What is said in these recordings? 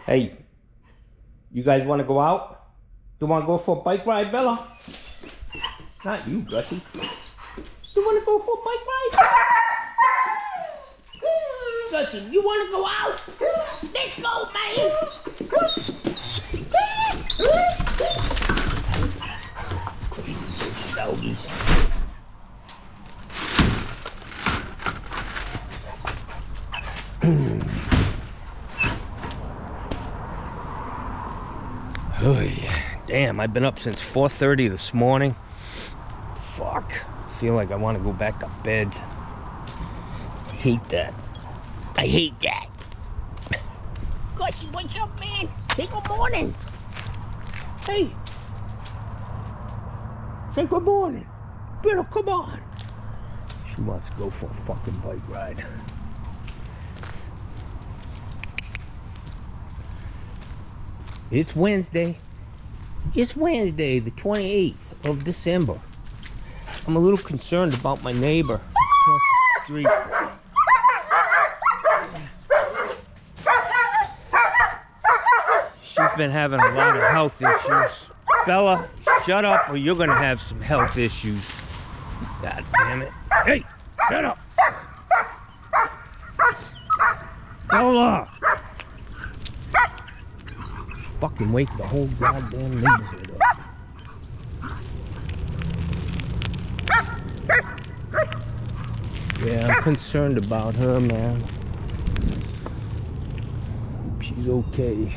Hey, you guys want to go out? You want to go for a bike ride, Bella? Not you, Gussie. You want to go for a bike ride? Gussie, you want to go out? Let's go, man! Doggies. Oh, yeah. Damn, I've been up since 4:30 this morning. Fuck. I feel like I want to go back to bed. I hate that. I hate that. Gussie, what's up, man? Say good morning. Hey. Say good morning. Bella, come on. She wants to go for a fucking bike ride. It's Wednesday. It's Wednesday, the 28th of December. I'm a little concerned about my neighbor across the street. She's been having a lot of health issues. Bella, shut up or you're gonna have some health issues. God damn it. Hey, shut up. Bella! Fucking wake the whole goddamn neighborhood up. Yeah, I'm concerned about her, man. Hope she's okay.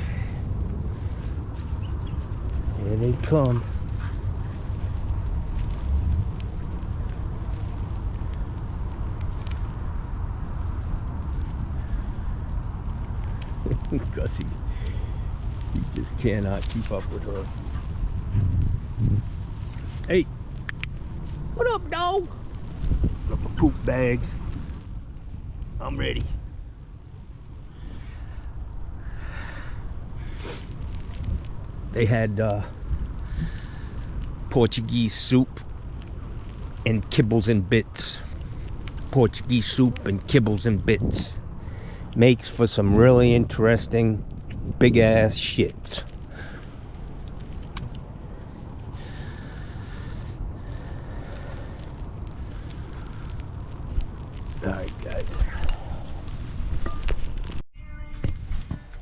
Here they come. Gussie. He just cannot keep up with her. Hey, what up, dog? Got my poop bags. I'm ready. They had Portuguese soup and kibbles and bits. Portuguese soup and kibbles and bits. Makes for some really interesting big ass shit. Alright, guys.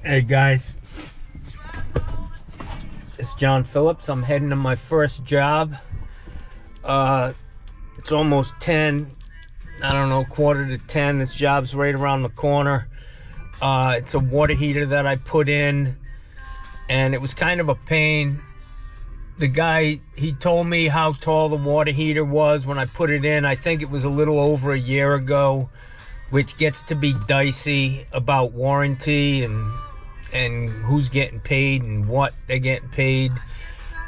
Hey, guys. It's John Phillips. I'm heading to my first job. It's almost 10. I don't know, quarter to 10. This job's right around the corner. It's a water heater that I put in, and it was kind of a pain. The guy, he told me how tall the water heater was when I put it in. I think it was a little over a year ago, which gets to be dicey about warranty and who's getting paid and what they're getting paid.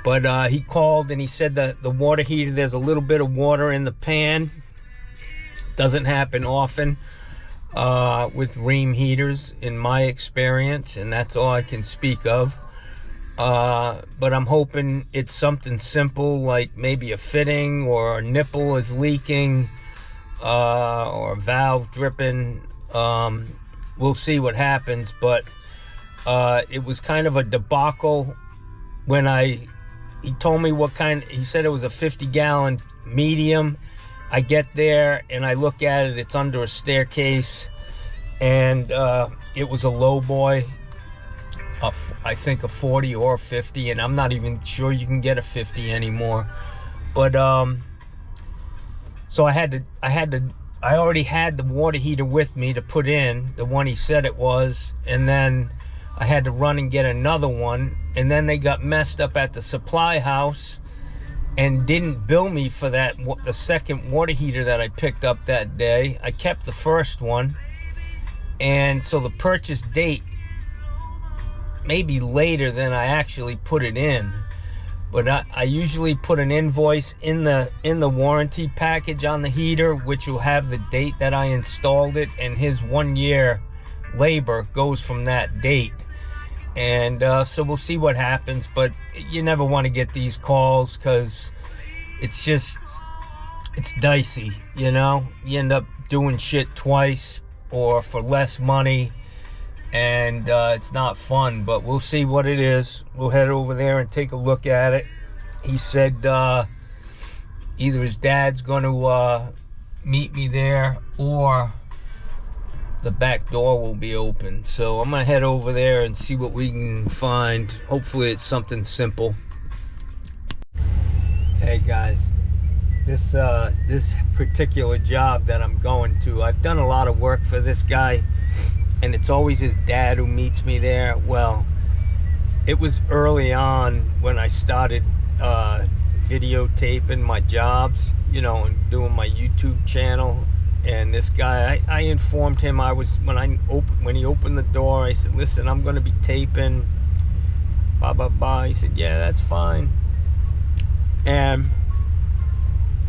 But he called and he said that the water heater, there's a little bit of water in the pan. Doesn't happen often with ream heaters in my experience, and that's all I can speak of. But I'm hoping it's something simple, like maybe a fitting or a nipple is leaking or a valve dripping. We'll see what happens, but it was kind of a debacle when he told me what kind. He said it was a 50-gallon medium. I get there and I look at it, it's under a staircase, and it was a lowboy, I think a 40 or a 50, and I'm not even sure you can get a 50 anymore. But so I already had the water heater with me to put in, the one he said it was, and then I had to run and get another one, and then they got messed up at the supply house and didn't bill me for that, the second water heater that I picked up that day. I kept the first one, and so the purchase date may be later than I actually put it in. But I usually put an invoice in the warranty package on the heater, which will have the date that I installed it, and his 1 year labor goes from that date. And so we'll see what happens, but you never want to get these calls because it's dicey, you know? You end up doing shit twice or for less money, and it's not fun, but we'll see what it is. We'll head over there and take a look at it. He said either his dad's going to meet me there, or the back door will be open. So I'm gonna head over there and see what we can find. Hopefully it's something simple. Hey guys, this particular job that I'm going to, I've done a lot of work for this guy, and it's always his dad who meets me there. Well, it was early on when I started videotaping my jobs, you know, and doing my YouTube channel. And this guy, I informed him when he opened the door, I said, listen, I'm going to be taping, blah, blah, blah. He said, yeah, that's fine. And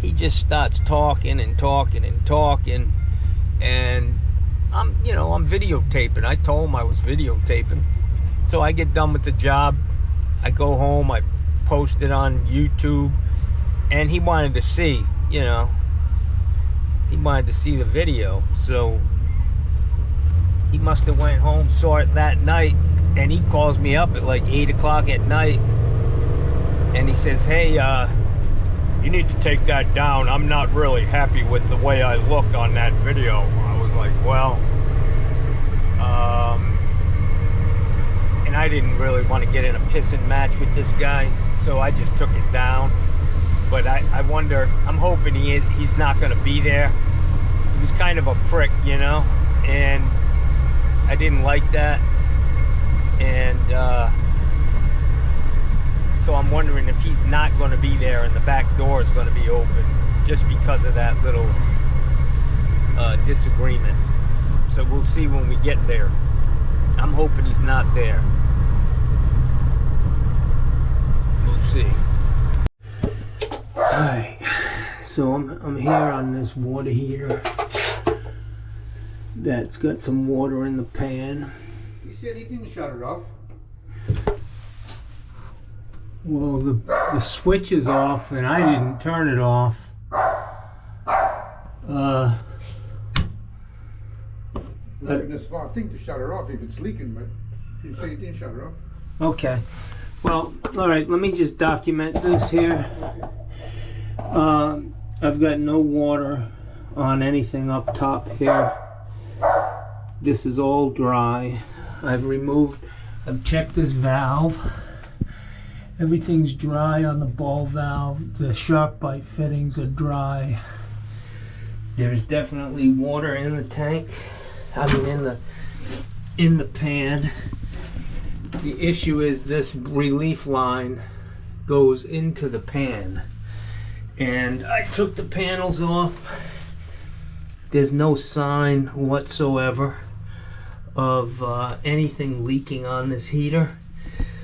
he just starts talking and talking and talking. And I'm videotaping. I told him I was videotaping. So I get done with the job. I go home, I post it on YouTube. And he wanted to see, you know, he wanted to see the video. So he must have went home, saw it that night, and he calls me up at like 8 o'clock at night, and he says, hey, you need to take that down. I'm not really happy with the way I look on that video. I was like, well, and I didn't really want to get in a pissing match with this guy, so I just took it down. But I wonder, I'm hoping he's not going to be there. He was kind of a prick, you know, and I didn't like that. And so I'm wondering if he's not going to be there and the back door is going to be open just because of that little disagreement. So we'll see when we get there. I'm hoping he's not there. We'll see. Alright, so I'm here on this water heater that's got some water in the pan. He said he didn't shut it off. Well, the switch is off and I didn't turn it off. It's a smart thing to shut it off if it's leaking, but he said he didn't shut it off. Okay. Well, alright, let me just document this here. I've got no water on anything up top here. This is all dry. I've checked this valve. Everything's dry on the ball valve. The shark bite fittings are dry. There's definitely water in the tank. I mean in the pan. The issue is this relief line goes into the pan. And I took the panels off. There's no sign whatsoever of anything leaking on this heater.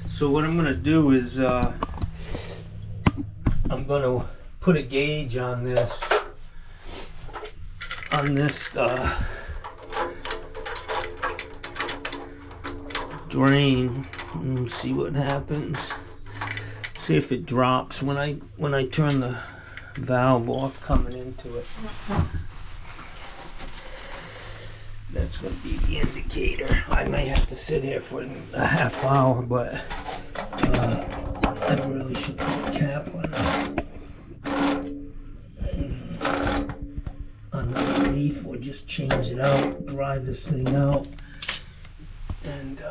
So what I'm gonna do is I'm gonna put a gauge on this drain and see what happens. See if it drops when I turn the valve off coming into it. That's going to be the indicator. I may have to sit here for a half hour, but I really should put a cap on the leaf, or just change it out, dry this thing out, and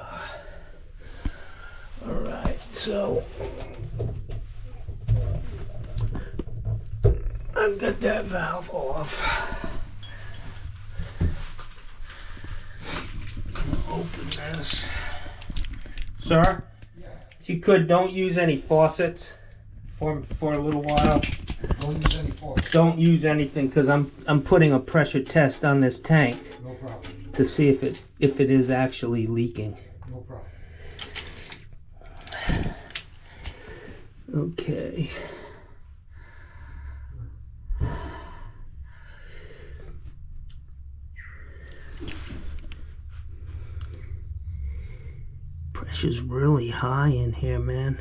all right. So I've got that valve off. Open this. Sir? Yeah. If you could, don't use any faucets for a little while. Don't use any faucets. Don't use anything, because I'm putting a pressure test on this tank. No problem. To see if it is actually leaking. No problem. Okay. Pressure's really high in here, man.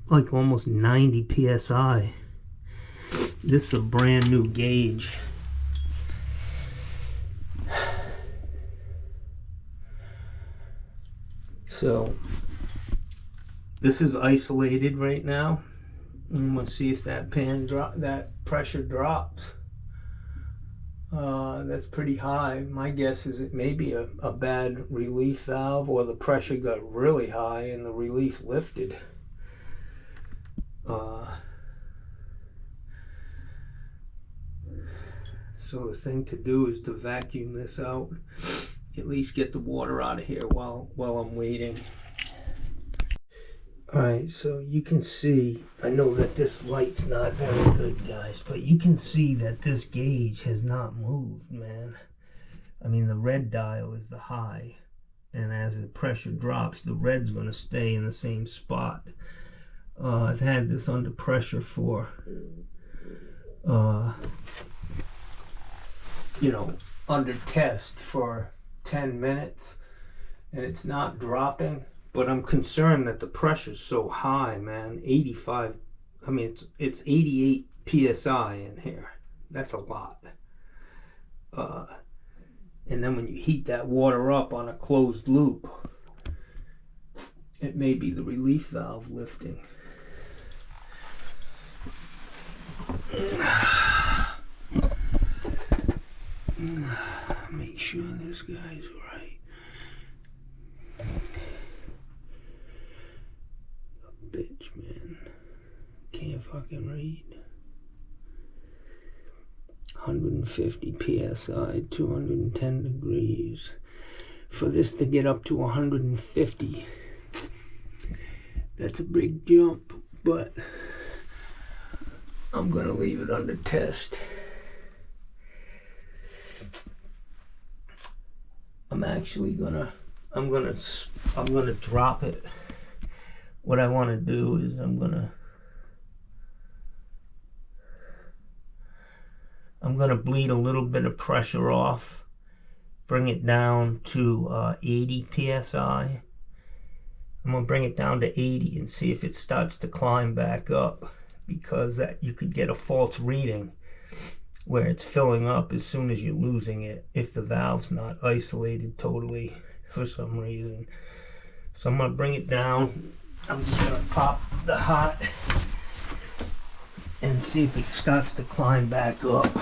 Like almost 90 psi. This is a brand new gauge. So this is isolated right now. I'm gonna see if that that pressure drops. That's pretty high. My guess is it may be a bad relief valve, or the pressure got really high and the relief lifted. So the thing to do is to vacuum this out, at least get the water out of here while I'm waiting. Alright, so you can see, I know that this light's not very good, guys, but you can see that this gauge has not moved, man. I mean, the red dial is the high, and as the pressure drops, the red's going to stay in the same spot. I've had this under pressure for, you know, under test for 10 minutes, and it's not dropping. But I'm concerned that the pressure's so high, man. 85, I mean, it's 88 PSI in here. That's a lot. And then when you heat that water up on a closed loop, it may be the relief valve lifting. Make sure this guy's right. Bitch, man. Can't fucking read. 150 psi, 210 degrees. For this to get up to 150, that's a big jump, but I'm gonna leave it under test. I'm gonna drop it. What I want to do is I'm gonna bleed a little bit of pressure off, bring it down to 80 psi. I'm gonna bring it down to 80 and see if it starts to climb back up, because that you could get a false reading where it's filling up as soon as you're losing it if the valve's not isolated totally for some reason. So I'm gonna bring it down. I'm just gonna pop the hot and see if it starts to climb back up.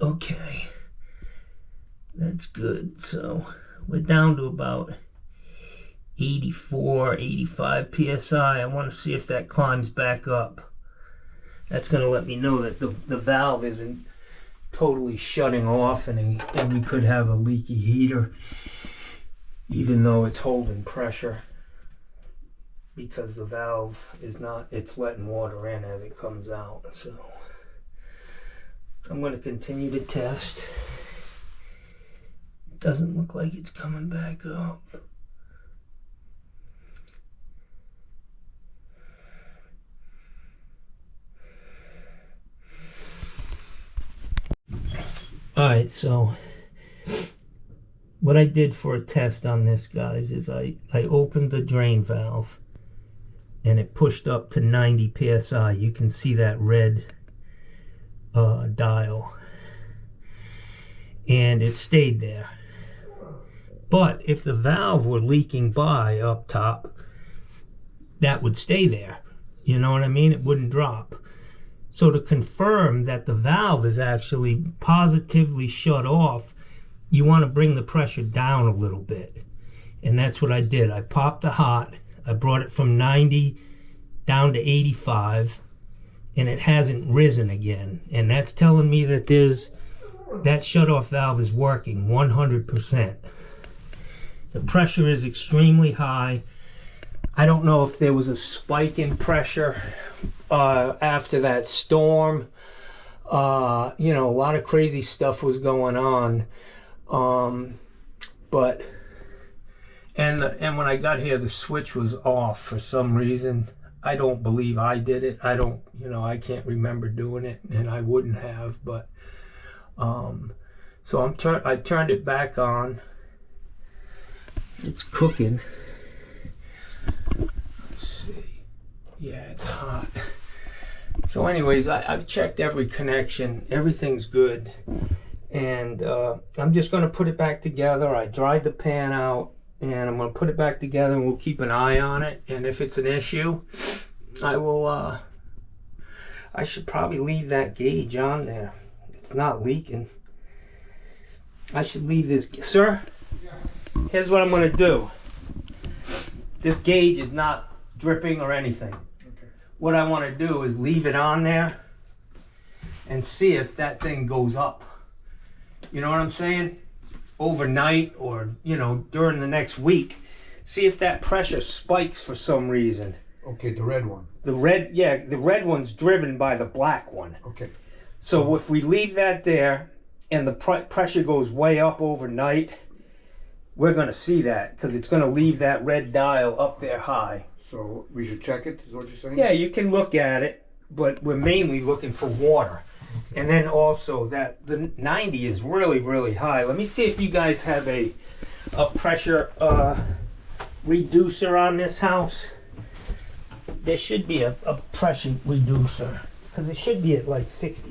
Okay, that's good. So we're down to about 84, 85 psi. I want to see if that climbs back up. That's going to let me know that the valve isn't totally shutting off, and we could have a leaky heater, even though it's holding pressure, because the valve is not, it's letting water in as it comes out. So I'm going to continue to test. It doesn't look like it's coming back up. Alright, so what I did for a test on this, guys, is I opened the drain valve and it pushed up to 90 psi. You can see that red dial, and it stayed there. But if the valve were leaking by up top, that would stay there. You know what I mean? It wouldn't drop. So to confirm that the valve is actually positively shut off, you want to bring the pressure down a little bit. And that's what I did. I popped the hot. I brought it from 90 down to 85. And it hasn't risen again, and that's telling me that that shutoff valve is working 100%. The pressure is extremely high. I don't know if there was a spike in pressure after that storm. You know, a lot of crazy stuff was going on, and when I got here, the switch was off for some reason. I don't believe I did it. I don't, I can't remember doing it, and I wouldn't have, but so I turned it back on. It's cooking. Let's see. Yeah, it's hot. So anyways, I've checked every connection. Everything's good. And I'm just going to put it back together. I dried the pan out, and I'm going to put it back together, and we'll keep an eye on it. And if it's an issue, I will, I should probably leave that gauge on there. It's not leaking. I should leave this. Sir, here's what I'm going to do. This gauge is not dripping or anything. Okay. What I want to do is leave it on there and see if that thing goes up. You know what I'm saying? Overnight, or, during the next week. See if that pressure spikes for some reason. Okay, the red one. The red one's driven by the black one. Okay. So if we leave that there and the pressure goes way up overnight, we're going to see that, because it's going to leave that red dial up there high. So we should check it, is what you're saying? Yeah, you can look at it, but we're mainly looking for water. Okay. And then also that the 90 is really, really high. Let me see if you guys have a pressure reducer on this house. There should be a pressure reducer, because it should be at like 60.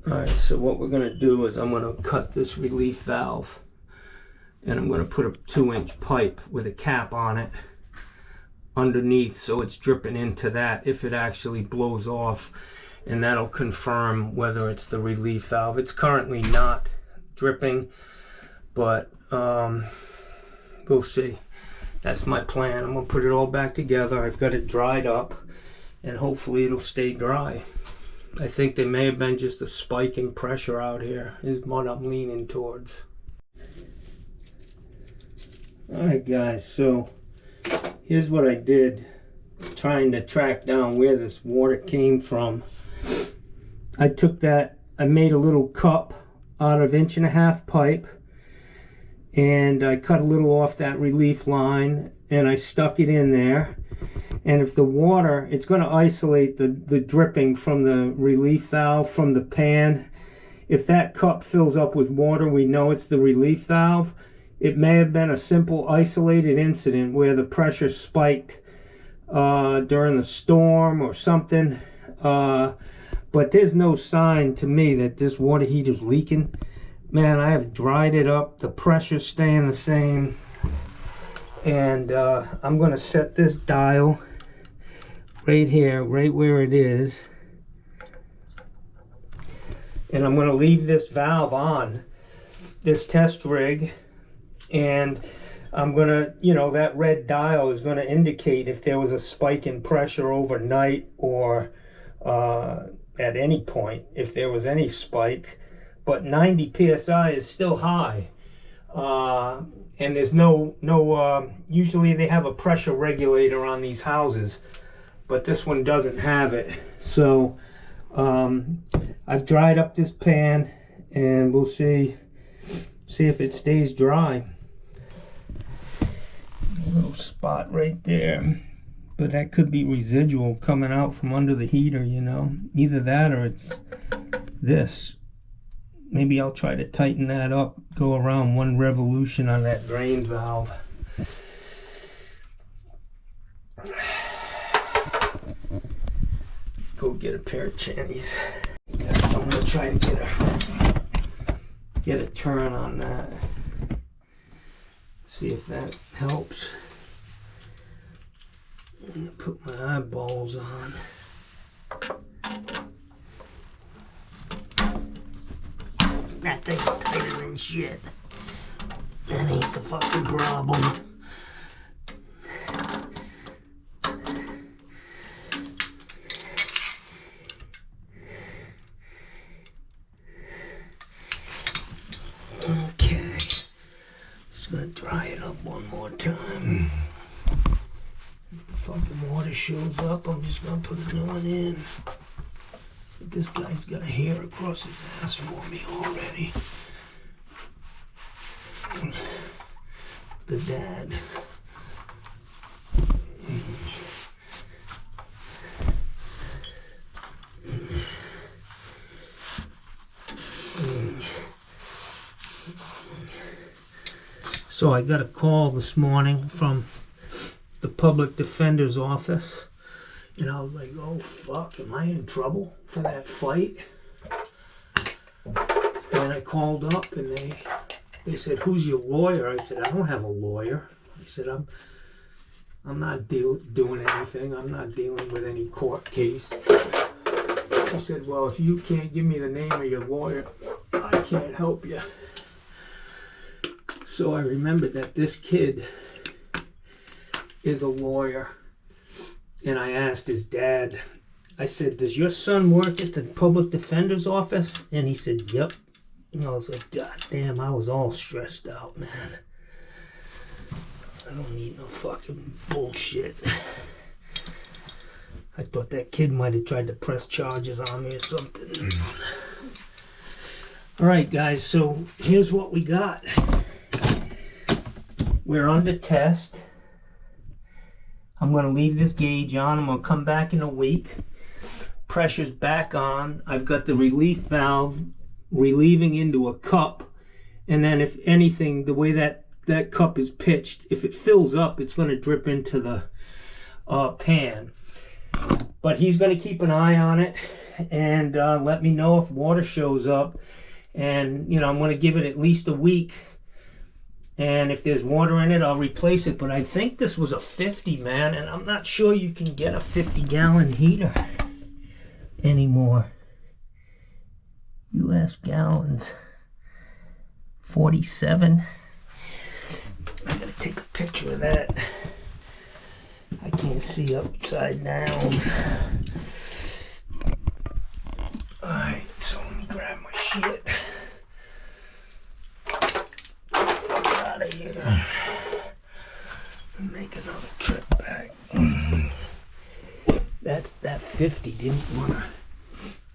Alright, so what we're going to do is I'm going to cut this relief valve, and I'm going to put a 2-inch pipe with a cap on it underneath, so it's dripping into that if it actually blows off, and that'll confirm whether it's the relief valve. It's currently not dripping, but we'll see. That's my plan. I'm going to put it all back together. I've got it dried up, and hopefully it'll stay dry. I think there may have been just a spike in pressure out here, is what I'm leaning towards. Alright guys, so here's what I did, trying to track down where this water came from. I took that, I made a little cup out of 1.5-inch pipe, and I cut a little off that relief line, and I stuck it in there. And if the water, it's going to isolate the dripping from the relief valve from the pan. If that cup fills up with water, we know it's the relief valve. It may have been a simple isolated incident where the pressure spiked during the storm or something. But there's no sign to me that this water heater's leaking. Man, I have dried it up. The pressure's staying the same. And I'm going to set this dial right here, right where it is. And I'm going to leave this valve on, this test rig. And I'm going to, that red dial is going to indicate if there was a spike in pressure overnight, or at any point, if there was any spike. But 90 psi is still high. And there's no usually they have a pressure regulator on these houses, but this one doesn't have it. So I've dried up this pan, and we'll see if it stays dry. A little spot right there, but that could be residual coming out from under the heater, either that or it's this. Maybe I'll try to tighten that up, go around 1 revolution on that drain valve. Let's go get a pair of channies. Yeah, so I'm gonna try to get a turn on that. See if that helps. I'm gonna put my eyeballs on. That thing's tighter than shit. That ain't the fucking problem. Okay. Just gonna dry it up one more time. If the fucking water shows up, I'm just gonna put a new one in. But this guy's got a hair across his ass for me already. The dad. So I got a call this morning from the public defender's office, and I was like, oh fuck, am I in trouble for that fight? And I called up and they said, who's your lawyer? I said, I don't have a lawyer. I said, I'm not doing anything. I'm not dealing with any court case. He said, well, if you can't give me the name of your lawyer, I can't help you. So I remembered that this kid is a lawyer. And I asked his dad, I said, does your son work at the public defender's office? And he said, yep. And I was like, God damn, I was all stressed out, man. I don't need no fucking bullshit. I thought that kid might have tried to press charges on me or something. Alright guys, so here's what we got. We're under test. I'm going to leave this gauge on. I'm going to come back in a week. Pressure's back on. I've got the relief valve relieving into a cup. And then if anything, the way that cup is pitched, if it fills up, it's going to drip into the pan. But he's going to keep an eye on it and let me know if water shows up. And, you know, I'm going to give it at least a week. And if there's water in it, I'll replace it. But I think this was a 50, man. And I'm not sure you can get a 50-gallon heater anymore. U.S. gallons. 47. I gotta take a picture of that. I can't see upside down. Alright, so let me grab my shit. Out of here. Make another trip back. That 50 didn't wanna.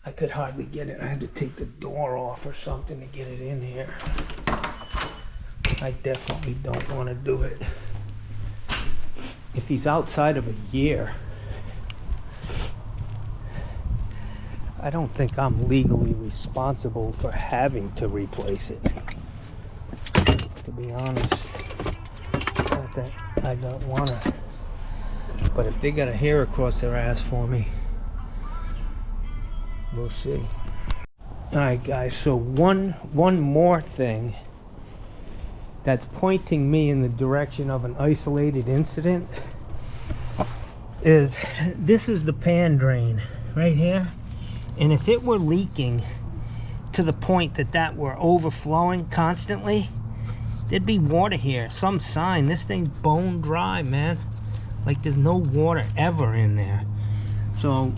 I could hardly get it. I had to take the door off or something to get it in here. I definitely don't want to do it. If he's outside of a year, I don't think I'm legally responsible for having to replace it. To be honest, not that I don't want to. But if they got a hair across their ass for me, we'll see. Alright guys, so one more thing that's pointing me in the direction of an isolated incident is this is the pan drain right here. And if it were leaking to the point that were overflowing constantly, there'd be water here, some sign. This thing's bone dry, man. Like there's no water ever in there. So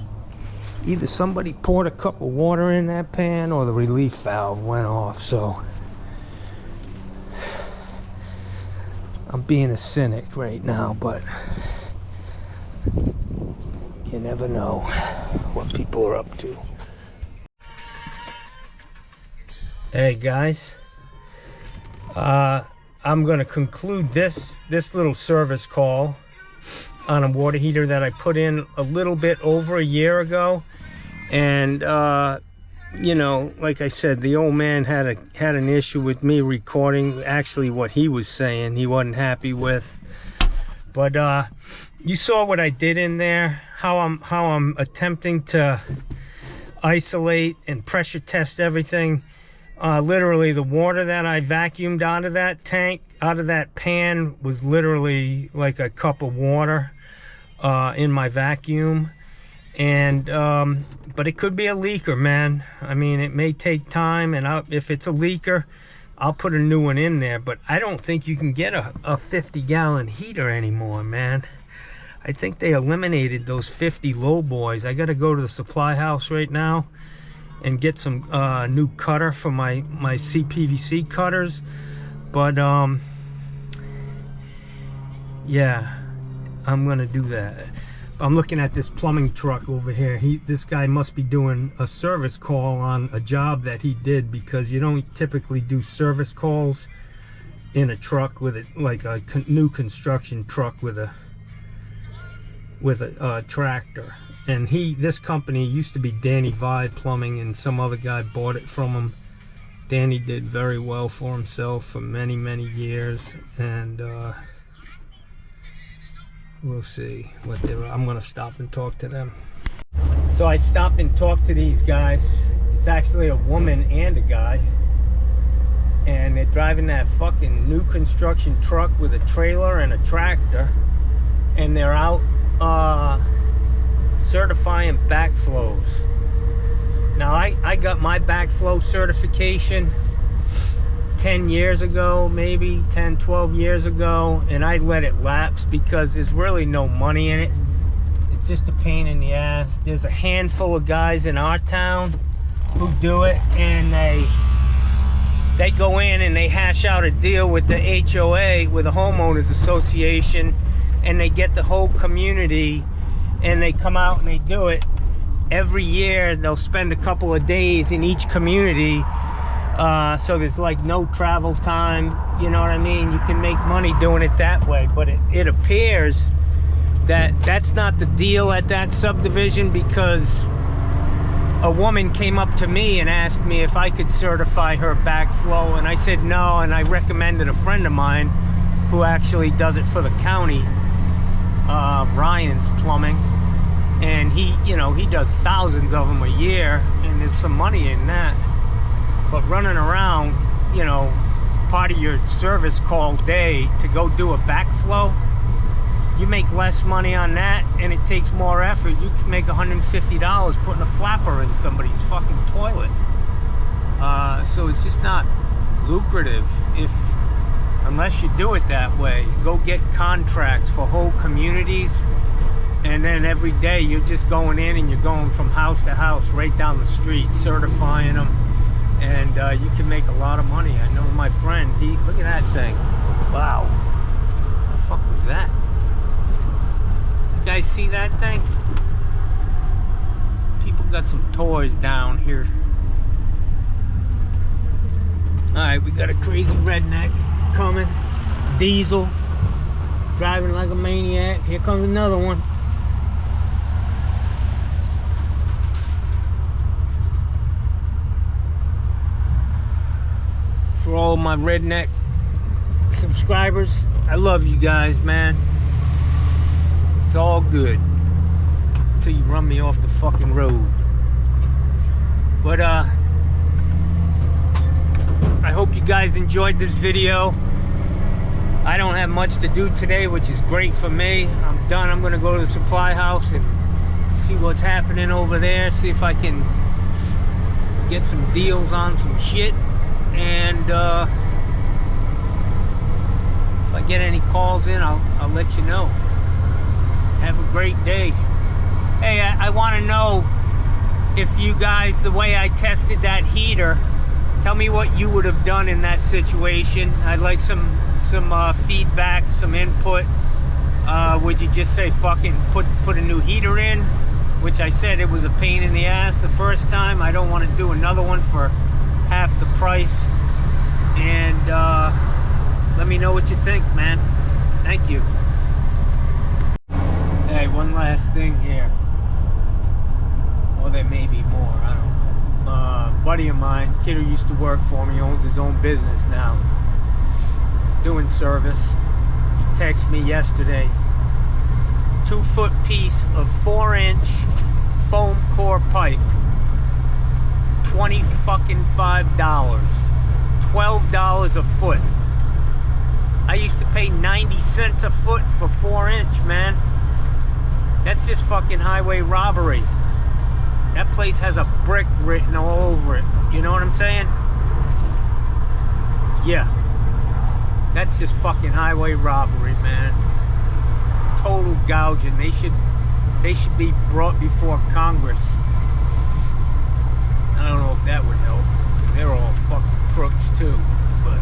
either somebody poured a cup of water in that pan or the relief valve went off. So I'm being a cynic right now, but you never know what people are up to. Hey guys, I'm going to conclude this little service call on a water heater that I put in a little bit over a year ago. And you know, like I said, the old man had an issue with me recording actually what he was saying he wasn't happy with. But you saw what I did in there, how I'm attempting to isolate and pressure test everything. Literally the water that I vacuumed out of that tank, out of that pan, was literally like a cup of water in my vacuum. And but it could be a leaker, man. I mean, it may take time, and if it's a leaker, I'll put a new one in there. But I don't think you can get a 50-gallon heater anymore, man. I think they eliminated those 50 lowboys. I gotta go to the supply house right now and get some new cutter for my CPVC cutters. But yeah, I'm gonna do that. I'm looking at this plumbing truck over here. This guy must be doing a service call on a job that he did, because you don't typically do service calls in a truck with it, like a new construction truck with a tractor. And this company used to be Danny Vide Plumbing, and some other guy bought it from him Danny did very well for himself for many, many years, and we'll see what they're. I'm gonna stop and talk to them. So I stopped and talked to these guys. It's actually a woman and a guy, and they're driving that fucking new construction truck with a trailer and a tractor, and they're out certifying backflows. Now I got my backflow certification 10 years ago, maybe 10, 12 years ago, and I let it lapse because there's really no money in it. It's just a pain in the ass. There's a handful of guys in our town who do it, and they go in and they hash out a deal with the HOA, with the homeowners association, and they get the whole community, and they come out and they do it. Every year they'll spend a couple of days in each community, so there's like no travel time, you know what I mean? You can make money doing it that way, but it appears that that's not the deal at that subdivision, because a woman came up to me and asked me if I could certify her backflow, and I said no, and I recommended a friend of mine who actually does it for the county, Ryan's Plumbing, and he does thousands of them a year, and there's some money in that. But running around, part of your service call day to go do a backflow, you make less money on that, and it takes more effort. You can make $150 putting a flapper in somebody's fucking toilet. So it's just not lucrative unless you do it that way. Go get contracts for whole communities, and then every day you're just going in and you're going from house to house right down the street certifying them, and you can make a lot of money. I know my friend, look at that thing. Wow, what the fuck was that? You guys see that thing? People got some toys down here. Alright, we got a crazy redneck coming. Diesel, driving like a maniac. Here comes another one. For all my redneck subscribers, I love you guys, man. It's all good until you run me off the fucking road. But I hope you guys enjoyed this video. I don't have much to do today, which is great for me. I'm done. I'm gonna go to the supply house and see what's happening over there, see if I can get some deals on some shit. And if I get any calls in, I'll let you know. Have a great day. Hey, I want to know if you guys, the way I tested that heater, tell me what you would have done in that situation. I'd like some feedback, some input. Would you just say fucking put a new heater in? Which I said it was a pain in the ass the first time. I don't want to do another one for half the price. And let me know what you think, man. Thank you. Hey, one last thing here. Well, there may be more, I don't know. Buddy of mine, kid who used to work for me, owns his own business now, doing service. He texted me yesterday, 2-foot piece of 4-inch foam core pipe, $25, $12 a foot. I used to pay 90 cents a foot for 4-inch, man. That's just fucking highway robbery. That place has a brick written all over it. You know what I'm saying? Yeah. That's just fucking highway robbery, man. Total gouging. They should be brought before Congress. I don't know if that would help. They're all fucking crooks too, but